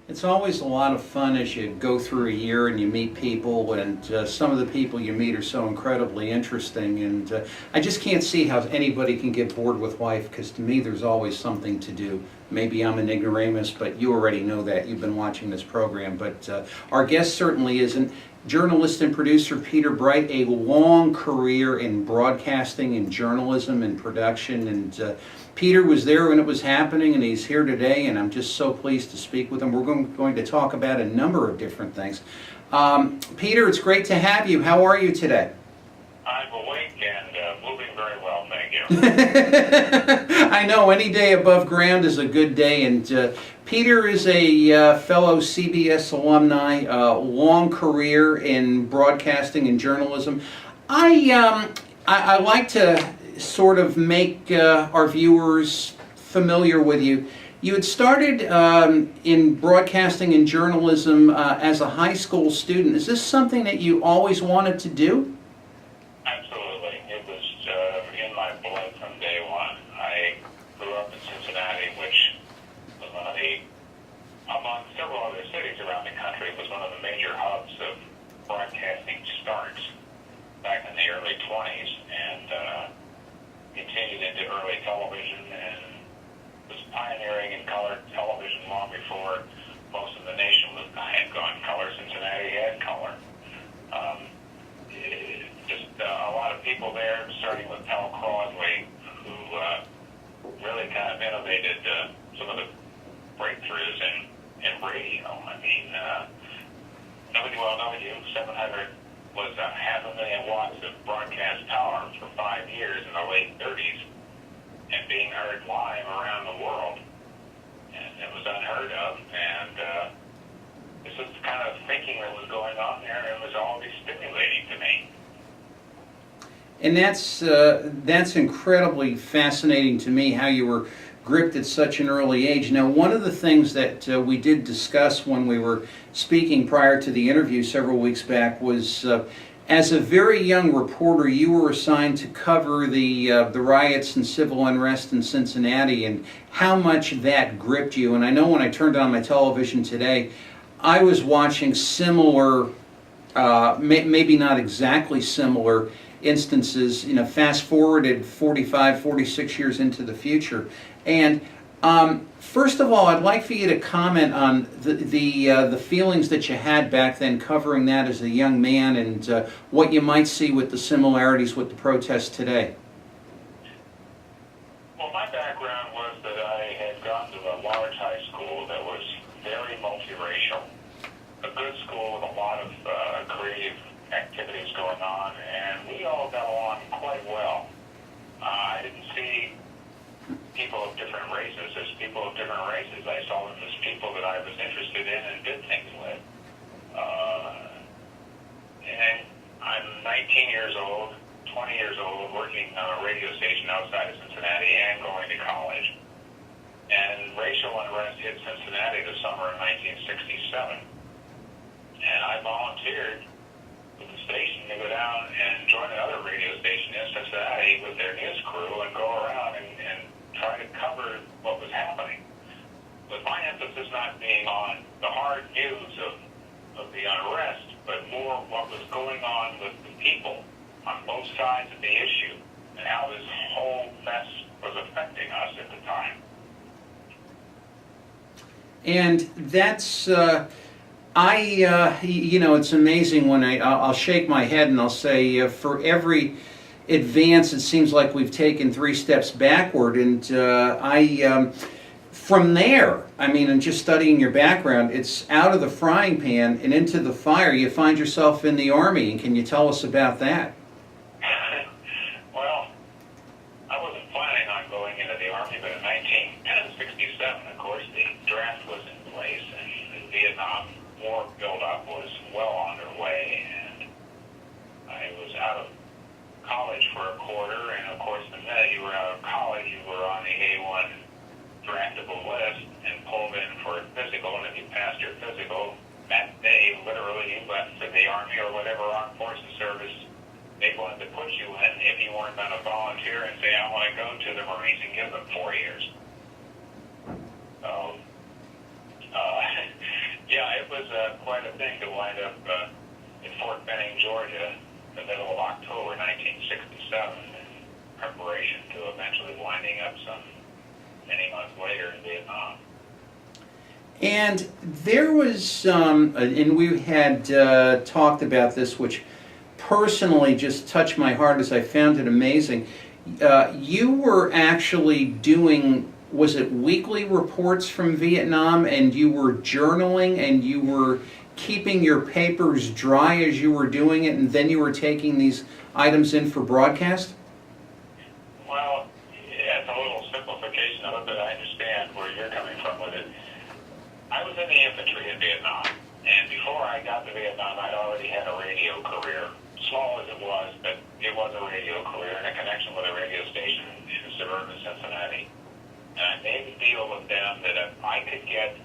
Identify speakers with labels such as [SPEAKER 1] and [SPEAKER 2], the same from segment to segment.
[SPEAKER 1] It's always a lot of fun as you go through a year and you meet people, and some of the people you meet are so incredibly interesting. And I just can't see how anybody can get bored with life, because to me there's always something to do. Maybe I'm an ignoramus, but you already know that. You've been watching this program. But our guest certainly isn't. Journalist and producer Peter Bright, a long career in broadcasting and journalism and production. And Peter was there when it was happening, and he's here today, and I'm just so pleased to speak with him. We're going to talk about a number of different things. Peter, it's great to have you. How are you today?
[SPEAKER 2] I'm awake and moving very well, thank you.
[SPEAKER 1] I know any day above ground is a good day, and Peter is a fellow CBS alumni, long career in broadcasting and journalism. I like to sort of make our viewers familiar with you. You had started in broadcasting and journalism as a high school student. Is this something that you always wanted to do?
[SPEAKER 2] Absolutely. It was in my blood from day one. I grew up in Cincinnati, which was one of the, among several other cities around the country, was one of the major hubs of broadcasting starts back in the early 20s, and continued into early television, and was pioneering in color television long before most of the nation had gone color. Cincinnati had color. Just a lot of people there, starting with Pal Crosby, who really kind of innovated some of the breakthroughs in radio. I mean, WLW 700 was 500,000 watts of broadcast power for 5 years in the late 30s, and being heard live around the world. And it was unheard of, and this was the kind of thinking that was going on there, and it was always stimulating to me.
[SPEAKER 1] And that's incredibly fascinating to me, how you were gripped at such an early age. Now, one of the things that we did discuss when we were speaking prior to the interview several weeks back was, as a very young reporter, you were assigned to cover the riots and civil unrest in Cincinnati, and how much that gripped you. And I know when I turned on my television today, I was watching similar, maybe not exactly similar, instances, fast forwarded 45, 46 years into the future. And first of all, I'd like for you to comment on the feelings that you had back then covering that as a young man, and what you might see with the similarities with the protests today.
[SPEAKER 2] Well, my background was that I had gone to a large high school that was very multiracial, a good school with a lot of creative activities going on, and we all got along quite well. I didn't see people of different races as people of different races. I saw them as people that I was interested in and did things with. And I'm 19 years old, 20 years old, working on a radio station outside of Cincinnati and going to college. And racial unrest hit Cincinnati the summer of 1967. And I volunteered with the station to go down and join another radio station in Cincinnati with their news crew and go around and try to cover what was happening. With my emphasis not being on the hard news of the unrest, but more what was going on with the people on both sides of the issue, and how this whole mess was affecting us at the time.
[SPEAKER 1] And that's, it's amazing when I'll shake my head and I'll say, for every advance, it seems like we've taken 3 steps backward. And from there, and just studying your background, it's out of the frying pan and into the fire. You find yourself in the Army, and can you tell us about that?
[SPEAKER 2] Well, I wasn't planning on going into the Army, but in 1967, of course, the draft was in place, and the Vietnam War buildup was well underway, and I was out of college for a quarter, and of course the minute you were out of college, you were on the A1 draftable list and pulled in for a physical, and if you passed your physical, that day, literally, you left for the Army or whatever armed forces service they wanted to put you in if you weren't going to volunteer and say, I want to go to the Marines, and give them 4 years. So, Yeah, it was quite a thing to wind up in Fort Benning, Georgia, in the middle of October 1967, in preparation to eventually winding up some many months later in Vietnam.
[SPEAKER 1] And there was, and we had talked about this, which personally just touched my heart as I found it amazing. You were actually doing, was it weekly reports from Vietnam, and you were journaling and you were keeping your papers dry as you were doing it, and then you were taking these items in for broadcast?
[SPEAKER 2] Well, it's a little simplification of it, but I understand where you're coming from with it. I was in the infantry in Vietnam, and before I got to Vietnam, I'd already had a radio career. Small as it was, but it was a radio career and a connection with a radio station in suburban Cincinnati. And I made a deal with them that if I could get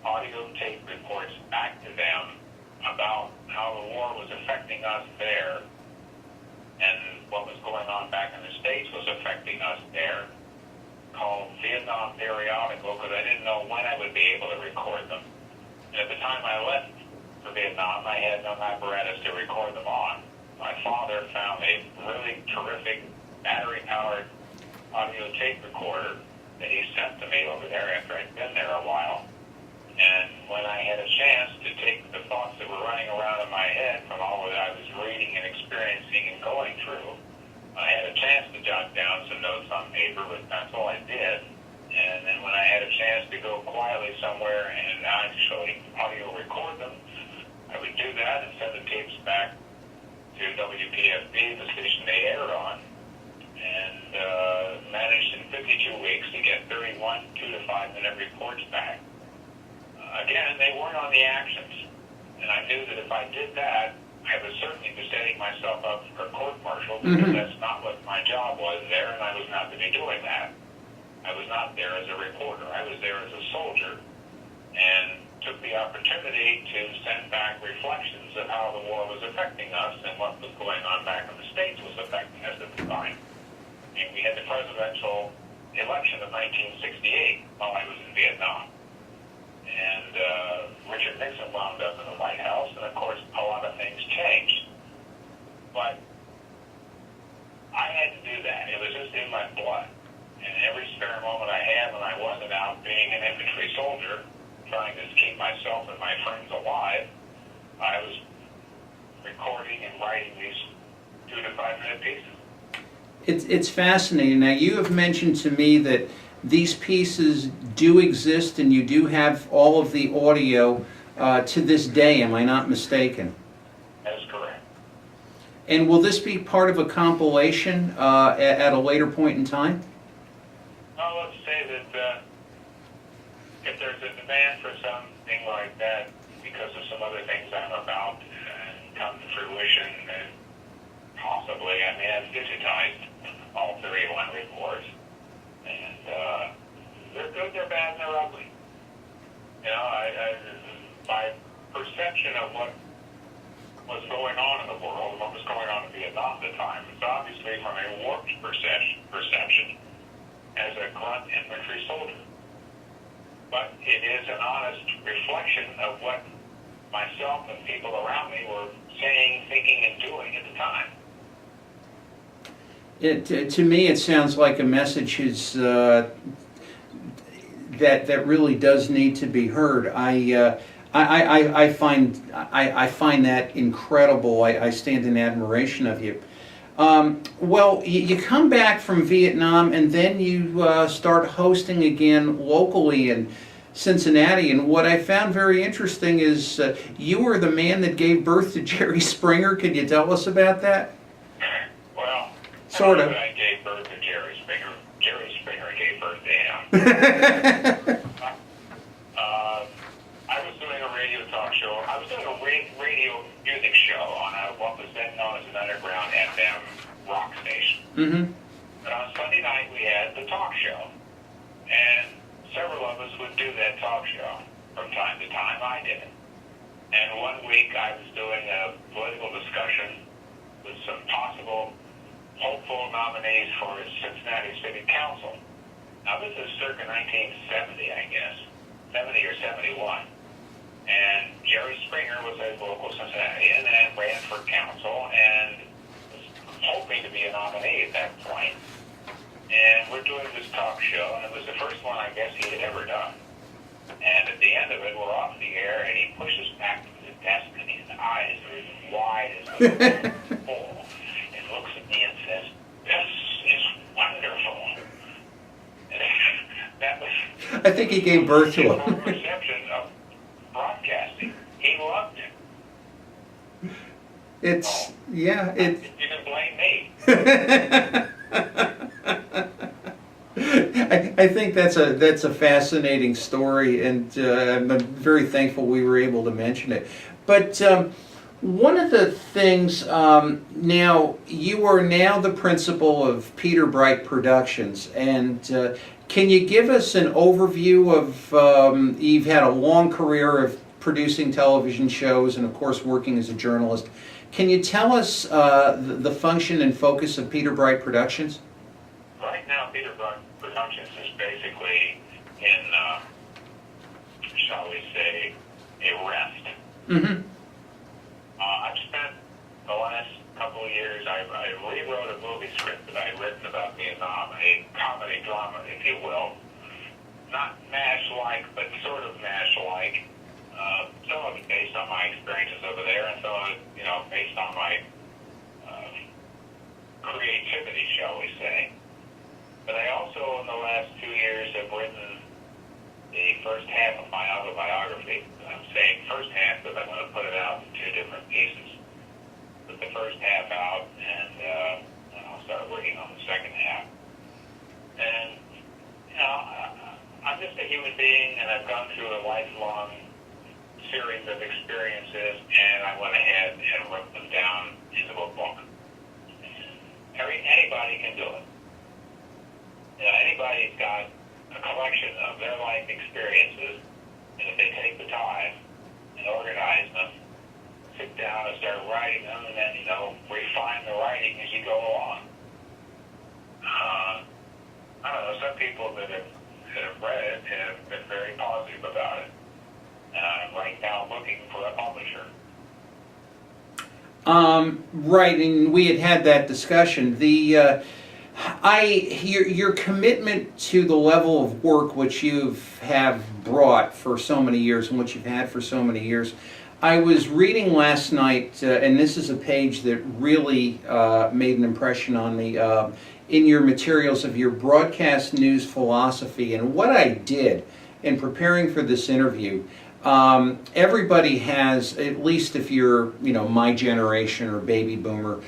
[SPEAKER 2] audio tape reports back to them about how the war was affecting us there and what was going on back in the States was affecting us there, called Vietnam Periodical, because I didn't know when I would be able to record them. And at the time I left for Vietnam, I had no apparatus to record them on. My father found a really terrific battery-powered audio tape recorder that he sent to me over there after I'd been there a while. And when I had a chance to take the thoughts that were running around in my head from all that I was reading and experiencing and going through, I had a chance to jot down some notes on paper, but that's all I did. And then when I had a chance to go quietly somewhere and actually audio record them, I would do that and send the tapes back to WPFB, the station they aired on, and managed in 52 weeks to get 31 2 to 5 minute reports back. Again, they weren't on the actions, and I knew that if I did that, I would certainly be setting myself up for court-martial, because that's not what my job was there, and I was not to be doing that. I was not there as a reporter. I was there as a soldier, and took the opportunity to send back reflections of how the war was affecting us and what was going on back in the States was affecting us at the time. And we had the presidential election of 1968 while I was in Vietnam. And Richard Nixon wound up in the White House, and of course a lot of things changed. But I had to do that. It was just in my blood. And every spare moment I had when I wasn't out being an infantry soldier, trying to keep myself and my friends alive, I was recording and writing these 2 to 5 minute pieces.
[SPEAKER 1] It's fascinating. Now, you have mentioned to me that these pieces do exist and you do have all of the audio to this day. Am I not mistaken?
[SPEAKER 2] That is correct.
[SPEAKER 1] And will this be part of a compilation at a later point in time?
[SPEAKER 2] Well, let's say that if there's a demand for something like that because of some other things I'm about and come to fruition, and possibly, I mean, I've digitized all 31 reports, and they're good, they're bad, and they're ugly. You know, my perception of what was going on in the world, what was going on in Vietnam at the time, was obviously from a warped perception as a grunt infantry soldier. But it is an honest reflection of what myself and people around me were saying, thinking, and doing at the time.
[SPEAKER 1] To me, it sounds like a message is that really does need to be heard. I find that incredible. I stand in admiration of you. Well, you come back from Vietnam and then you start hosting again locally in Cincinnati. And what I found very interesting is you were the man that gave birth to Jerry Springer. Could you tell us about that?
[SPEAKER 2] Well,
[SPEAKER 1] sort of.
[SPEAKER 2] I gave birth to Jerry Springer. Jerry Springer gave birth to him. I was doing a radio talk show. I was doing a radio music show on what was then known as an underground FM rock station.
[SPEAKER 1] Mm-hmm.
[SPEAKER 2] But on Sunday night we had the talk show, and several of us would do that talk show from time to time. I did it. And one week I was doing a political discussion with some possible hopeful nominees for Cincinnati City Council. Now this is circa 1970, I guess, 70 or 71. And Jerry Springer was a local Cincinnatian and ran for council and was hoping to be a nominee at that point. And we're doing this talk show, and it was the first one I guess he had ever done. And at the end of it, we're off the air, and he pushes back to the desk, and his eyes are as wide as the bowl, and looks at me and says, "This is wonderful." And that was...
[SPEAKER 1] I think he gave birth to
[SPEAKER 2] his
[SPEAKER 1] him.
[SPEAKER 2] perception of broadcasting. He loved it.
[SPEAKER 1] It's, yeah, it...
[SPEAKER 2] You can blame me.
[SPEAKER 1] I think that's a fascinating story, and I'm very thankful we were able to mention it. But one of the things, now, you are now the principal of Peter Bright Productions, and can you give us an overview of, you've had a long career of producing television shows and of course working as a journalist. Can you tell us the function and focus of Peter Bright Productions?
[SPEAKER 2] Right now, Peter Bright Productions is basically in, shall we say, a rest.
[SPEAKER 1] Mm-hmm.
[SPEAKER 2] I've spent the last couple of years, I rewrote a movie script that I had written about Vietnam, a comedy drama, if you will. Not MASH-like, but sort of MASH-like. Some of it based on my experiences over there, and some of it, based on my creativity, shall we say. But I also, in the last 2 years, have written the first half of my autobiography. I'm saying first half because I'm going to put it out in 2 different pieces. Put the first half out, and I'll start working on the second half. And, I'm just a human being, and I've gone through a lifelong series of experiences, and I went ahead and wrote them down into a book. Anybody can do it. Anybody's got a collection of their life experiences, and if they take the time and organize them, sit down and start writing them, and then, refine the writing as you go along. I don't know, some people that have read it have been very positive about it. And I'm right now looking for a publisher.
[SPEAKER 1] Right, and we had that discussion. Your commitment to the level of work which you have brought for so many years and what you've had for so many years. I was reading last night, and this is a page that really made an impression on me, in your materials of your broadcast news philosophy. And what I did in preparing for this interview, everybody has, at least if you're, my generation or baby boomer,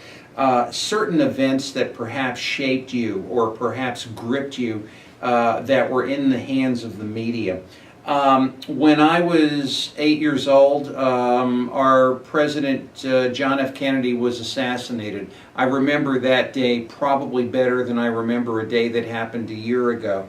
[SPEAKER 1] certain events that perhaps shaped you or perhaps gripped you that were in the hands of the media. When I was 8 years old, our President John F. Kennedy was assassinated. I remember that day probably better than I remember a day that happened a year ago.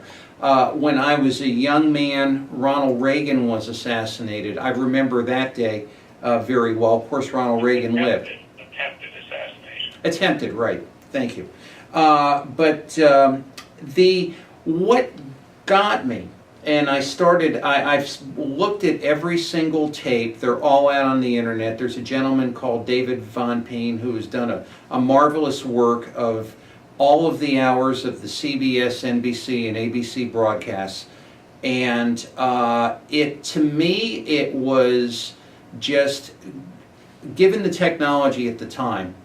[SPEAKER 1] When I was a young man, Ronald Reagan was assassinated. I remember that day very well. Of course, Ronald Reagan lived.
[SPEAKER 2] Attempted assassination.
[SPEAKER 1] Attempted, right. Thank you. What got me, and I've looked at every single tape. They're all out on the internet. There's a gentleman called David Von Peen who has done a marvelous work of all of the hours of the CBS, NBC, and ABC broadcasts. And to me, it was just, given the technology at the time,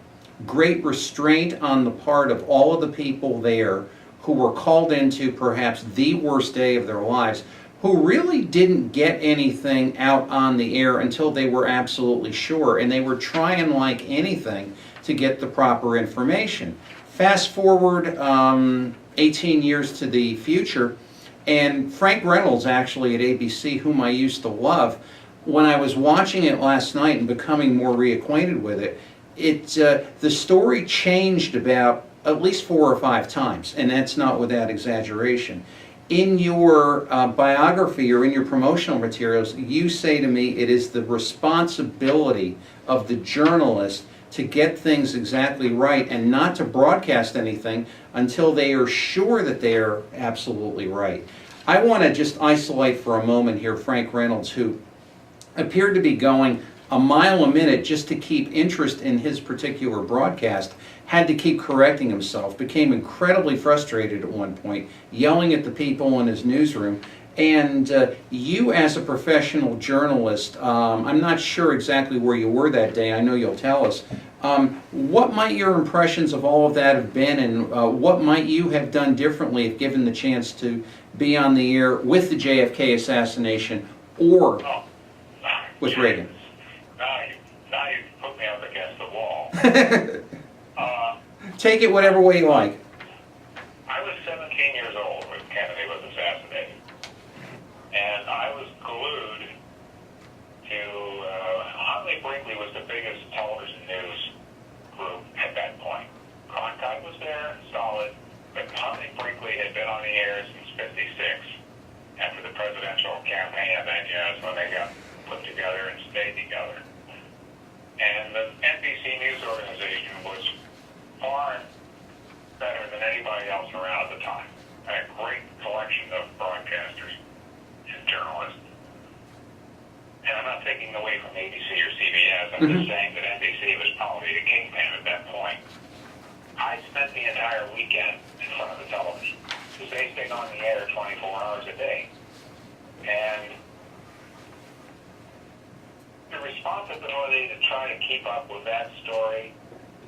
[SPEAKER 1] great restraint on the part of all of the people there who were called into perhaps the worst day of their lives, who really didn't get anything out on the air until they were absolutely sure, and they were trying like anything to get the proper information. Fast forward 18 years to the future, and Frank Reynolds, actually at ABC, whom I used to love, when I was watching it last night and becoming more reacquainted with it, the story changed about at least 4 or 5 times, and that's not without exaggeration. In your biography or in your promotional materials, you say to me it is the responsibility of the journalist to get things exactly right and not to broadcast anything until they are sure that they are absolutely right. I want to just isolate for a moment here Frank Reynolds, who appeared to be going a mile a minute just to keep interest in his particular broadcast, had to keep correcting himself, became incredibly frustrated at one point, yelling at the people in his newsroom. And you, as a professional journalist, I'm not sure exactly where you were that day. I know you'll tell us. What might your impressions of all of that have been, and what might you have done differently if given the chance to be on the air with the JFK assassination or with Reagan?
[SPEAKER 2] Now you put me up against the wall.
[SPEAKER 1] Take it whatever way you like.
[SPEAKER 2] I was 17 years old when Kennedy was assassinated. And I was glued to, Huntley Brinkley was the biggest television news group at that point. Cronkite was there, solid, but Huntley Brinkley had been on the air since 56, after the presidential campaign event, that's when they got put together and stayed together. And the NBC News organization was far better than anybody else around at the time. Had a great collection of broadcasters and journalists. And I'm not taking away from ABC or CBS. I'm just saying that NBC was probably the kingpin at that point. I spent the entire weekend in front of the television because they stayed on the air 24 hours a day. And the responsibility to try to keep up with that story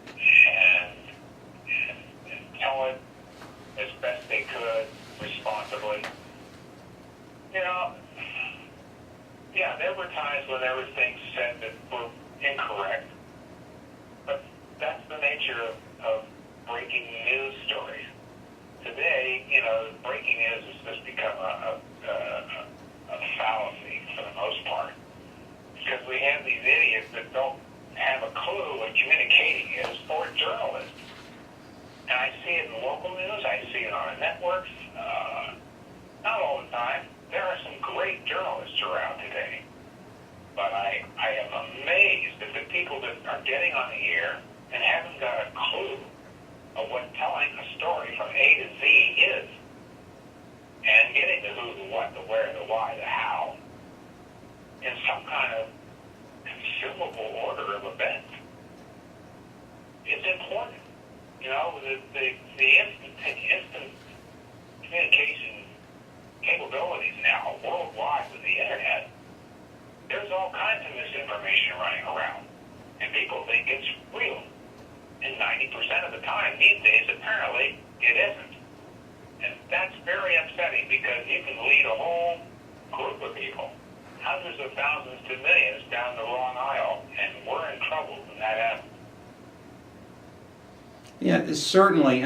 [SPEAKER 2] and tell it as best they could responsibly. Yeah, there were times when there were things said that were incorrect, but that's the nature of breaking news stories. Today, breaking news has just become a fallacy for the most part, because we have these idiots that don't have a clue what communicating is for journalists. And I see it in local news, I see it on the networks, not all the time. There are some great journalists around today, but I am amazed at the people that are getting on the air and haven't got a clue of what telling a story from A to Z is, and getting the who, the what, the where, the why, the how, in some kind of consumable order of events. It's important. The instant communication capabilities now worldwide with the internet, there's all kinds of misinformation running around, and people think it's real. And 90% of the time these days, apparently, it isn't. And that's very upsetting, because you can lead a whole group of people, hundreds of thousands to millions, down the wrong aisle, and we're in trouble when that happens.
[SPEAKER 1] Yeah, certainly.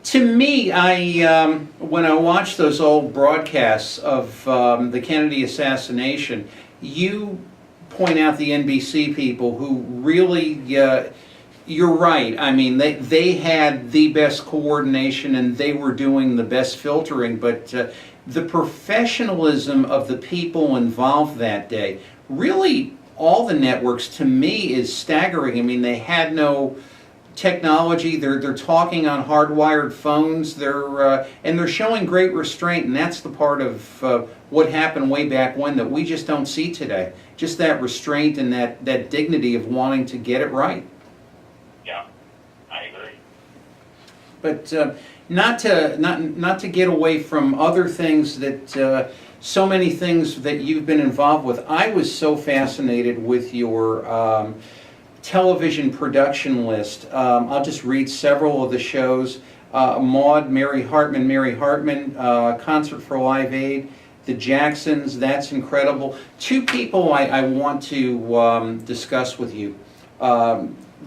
[SPEAKER 1] To me, when I watch those old broadcasts of the Kennedy assassination, you point out the NBC people who really, you're right. I mean, they had the best coordination and they were doing the best filtering, but the professionalism of the people involved that day, really all the networks, to me, is staggering. I mean, they had no technology. They're talking on hardwired phones. And they're showing great restraint, and that's the part of what happened way back when that we just don't see today. Just that restraint and that dignity of wanting to get it right.
[SPEAKER 2] Yeah, I agree.
[SPEAKER 1] But not to get away from other things that so many things that you've been involved with. I was so fascinated with your television production list. I'll just read several of the shows. Maude, Mary Hartman, Concert for Live Aid, The Jacksons, that's incredible. Two people I want to discuss with you.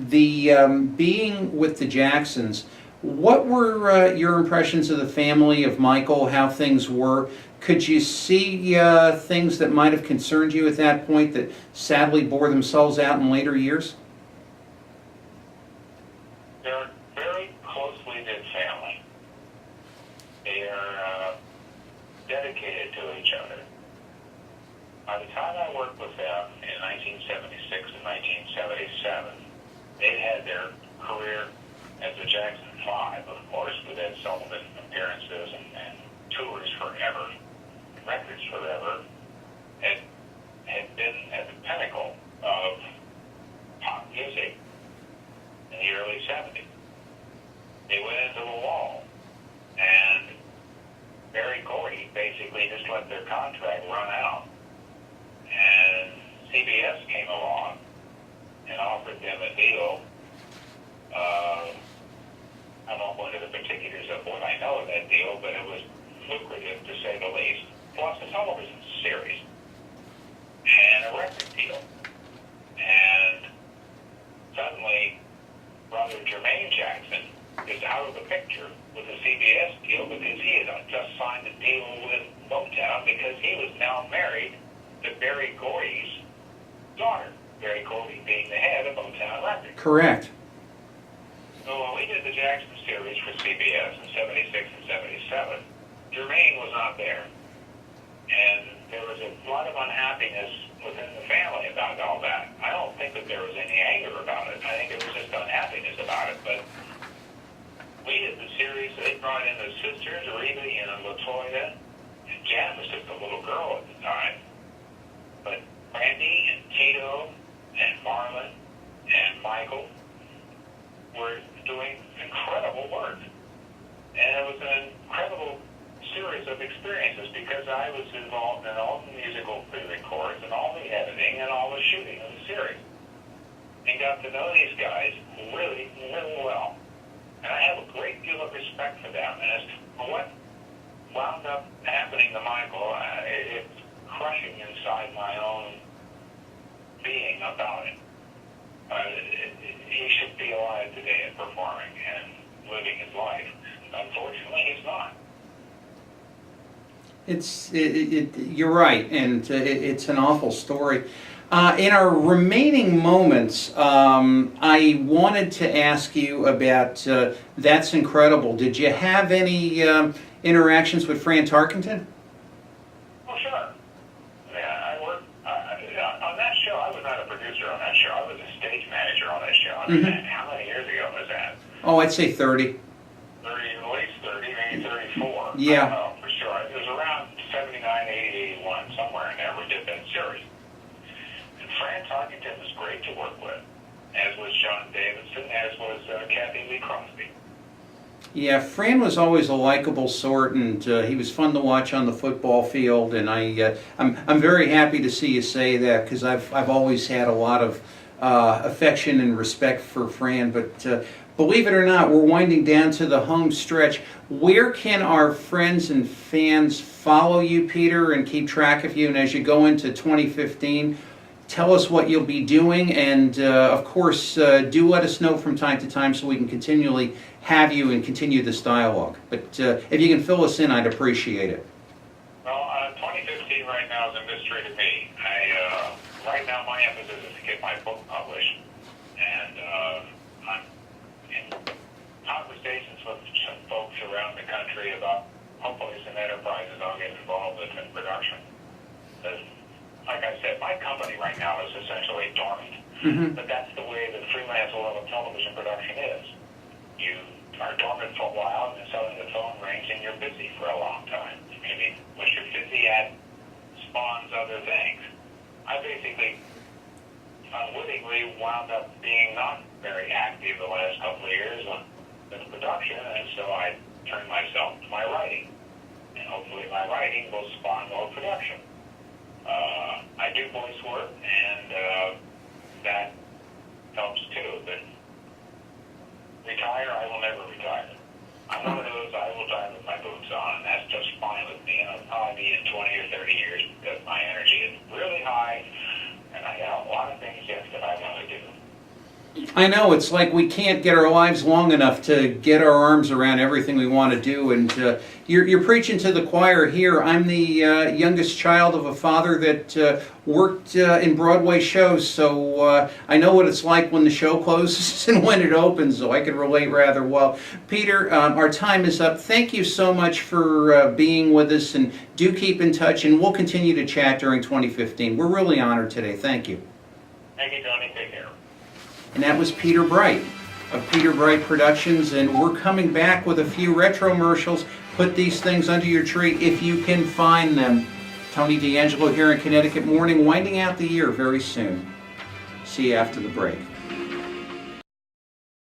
[SPEAKER 1] Being with the Jacksons, what were your impressions of the family, of Michael, how things were? Could you see things that might have concerned you at that point that sadly bore themselves out in later years?
[SPEAKER 2] They're a very closely knit family. They are dedicated to each other. By the time I worked with them in 1976 and 1977, they'd had their career as the Jackson Five, of course, with Ed Sullivan appearances and tours forever, records forever. Had CBS came along and offered them a deal. I won't go into the particulars of what I know of that deal, but it was lucrative to say the least, plus a television series and a record deal. And suddenly, brother Jermaine Jackson is out of the picture with the CBS deal because he had just signed a deal with Motown because he was now married to Berry Gordy's daughter, Berry Gordy being the head of Motown Records.
[SPEAKER 1] Correct.
[SPEAKER 2] So when we did the Jackson series for CBS in 76 and 77, Jermaine was not there. And there was a lot of unhappiness within the family about all that. I don't think that there was any anger about it. I think it was just unhappiness about it. But we did the series. They brought in the sisters, Reba and Latoya. And Jan was just a little girl at the time. But Randy and Tito and Marlon and Michael were doing incredible work. And it was an incredible series of experiences because I was involved in all the musical pre-records and all the editing and all the shooting of the series. And got to know these guys really, really well. And I have a great deal of respect for them. And as for what wound up happening to Michael, it's crushing inside my own being about it. He should be alive today and performing and living his life. Unfortunately, he's not.
[SPEAKER 1] You're right, and it's an awful story. In our remaining moments, I wanted to ask you about That's Incredible. Did you have any interactions with Fran Tarkenton?
[SPEAKER 2] Oh, sure. Yeah, I worked on that show. I was not a producer on that show. I was a stage manager on that show.
[SPEAKER 1] Mm-hmm.
[SPEAKER 2] How many years ago was that?
[SPEAKER 1] Oh, I'd say 30.
[SPEAKER 2] 30, at least 30, maybe 34.
[SPEAKER 1] Yeah.
[SPEAKER 2] I don't know for sure. It was around 79, 80, 81, somewhere in there we did that series. And Fran Tarkenton was great to work with, as was John Davidson, as was Kathy Lee Crosby.
[SPEAKER 1] Yeah, Fran was always a likable sort, and he was fun to watch on the football field. And I'm very happy to see you say that because I've always had a lot of affection and respect for Fran. But believe it or not, we're winding down to the home stretch. Where can our friends and fans follow you, Peter, and keep track of you? And as you go into 2015, tell us what you'll be doing, and of course, do let us know from time to time so we can continually have you and continue this dialogue. But if you can fill us in, I'd appreciate it.
[SPEAKER 2] Well, 2015 right now is a mystery to me. Right now my emphasis is to get my book published, and I'm in conversations with some folks around the country about hopefully some enterprises I'll get involved with in production. Like I said, my company right now is essentially dormant, but that's the way that freelance level television production is. You are dormant for a while, and then suddenly the phone rings and you're busy for a long time. Maybe what you're busy at spawns other things. I basically unwittingly wound up being not very active the last couple of years on production, and so I turned myself to my writing. And hopefully my writing will spawn more production. I do voice work, and that helps too, but retire, I will never retire. I'm one of those, I will die with my boots on, and that's just fine with me, and I'll probably be in 20 or 30 years because my energy is really high, and I got a lot of things yet that I want to do.
[SPEAKER 1] I know, it's like we can't get our lives long enough to get our arms around everything we want to do, and you're preaching to the choir here. I'm the youngest child of a father that worked in Broadway shows, so I know what it's like when the show closes and when it opens, so I can relate rather well. Peter, our time is up. Thank you so much for being with us, and do keep in touch, and we'll continue to chat during 2015. We're really honored today. Thank you.
[SPEAKER 2] Thank you, Tony. Take care.
[SPEAKER 1] And that was Peter Bright of Peter Bright Productions, and we're coming back with a few retromercials. Put these things under your tree if you can find them. Tony DeAngelo here in Connecticut Morning, winding out the year very soon. See you after the break.